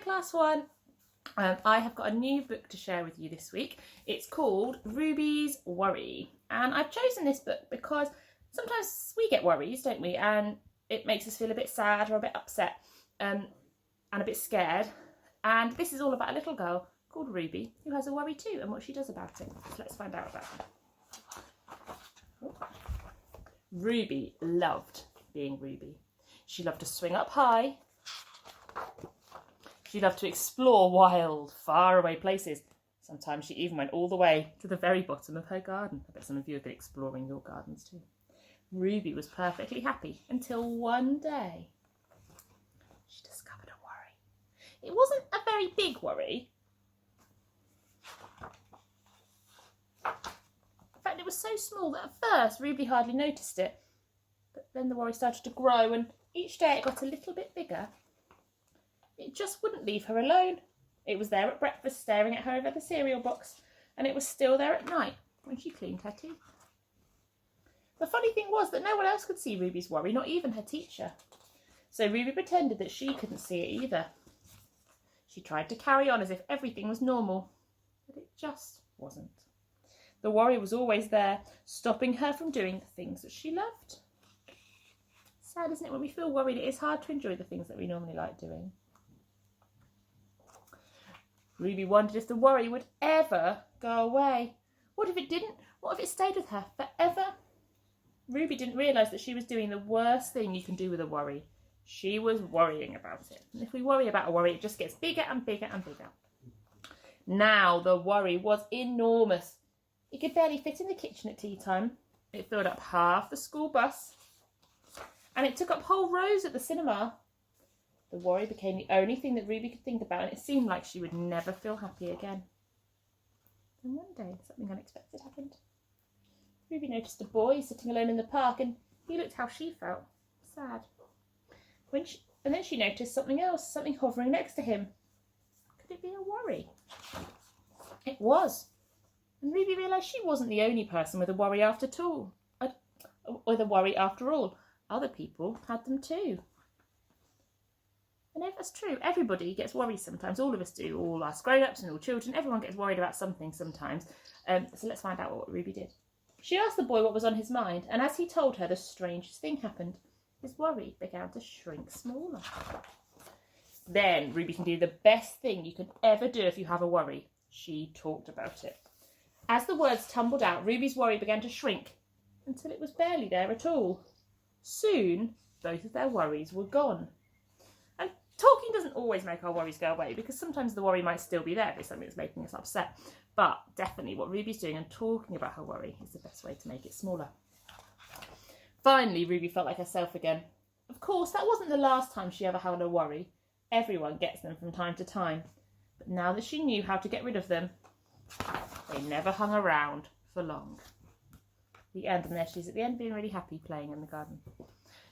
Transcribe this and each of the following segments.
Class 1. I have got a new book to share with you this week. It's called Ruby's Worry, and I've chosen this book because sometimes we get worries, don't we, and it makes us feel a bit sad or a bit upset and a bit scared, and this is all about a little girl called Ruby who has a worry too and what she does about it. So let's find out about her. Ruby loved being Ruby. She loved to swing up high. She loved to explore wild, faraway places. Sometimes she even went all the way to the very bottom of her garden. I bet some of you have been exploring your gardens too. Ruby was perfectly happy until one day she discovered a worry. It wasn't a very big worry. In fact, it was so small that at first Ruby hardly noticed it. But then the worry started to grow, and each day it got a little bit bigger. It just wouldn't leave her alone. It was there at breakfast staring at her over the cereal box, and it was still there at night when she cleaned her teeth. The funny thing was that no one else could see Ruby's worry, not even her teacher. So Ruby pretended that she couldn't see it either. She tried to carry on as if everything was normal, but it just wasn't. The worry was always there, stopping her from doing the things that she loved. Sad, isn't it? When we feel worried, it is hard to enjoy the things that we normally like doing. Ruby wondered if the worry would ever go away. What if it didn't? What if it stayed with her forever? Ruby didn't realise that she was doing the worst thing you can do with a worry. She was worrying about it. And if we worry about a worry, it just gets bigger and bigger and bigger. Now the worry was enormous. It could barely fit in the kitchen at tea time. It filled up half the school bus. And it took up whole rows at the cinema. The worry became the only thing that Ruby could think about, and it seemed like she would never feel happy again. Then one day, something unexpected happened. Ruby noticed a boy sitting alone in the park, and he looked how she felt, sad. And then she noticed something else, something hovering next to him. Could it be a worry? It was. And Ruby realised she wasn't the only person with a worry after all. Other people had them too. And if that's true, everybody gets worried sometimes. All of us do. All us grown-ups and all children. Everyone gets worried about something sometimes. So let's find out what Ruby did. She asked the boy what was on his mind, and as he told her, the strangest thing happened. His worry began to shrink smaller. Then Ruby can do the best thing you can ever do if you have a worry. She talked about it. As the words tumbled out, Ruby's worry began to shrink until it was barely there at all. Soon, both of their worries were gone. And talking doesn't always make our worries go away, because sometimes the worry might still be there if it's something that's making us upset. But definitely what Ruby's doing and talking about her worry is the best way to make it smaller. Finally, Ruby felt like herself again. Of course, that wasn't the last time she ever had a worry. Everyone gets them from time to time. But now that she knew how to get rid of them, they never hung around for long. The end, and there she is at the end, being really happy playing in the garden.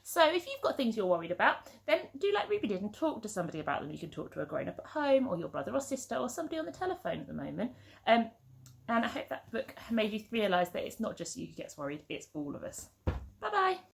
So if you've got things you're worried about, then do like Ruby did and talk to somebody about them. You can talk to a grown-up at home, or your brother or sister, or somebody on the telephone at the moment. And I hope that book made you realise that it's not just you who gets worried, it's all of us. Bye-bye.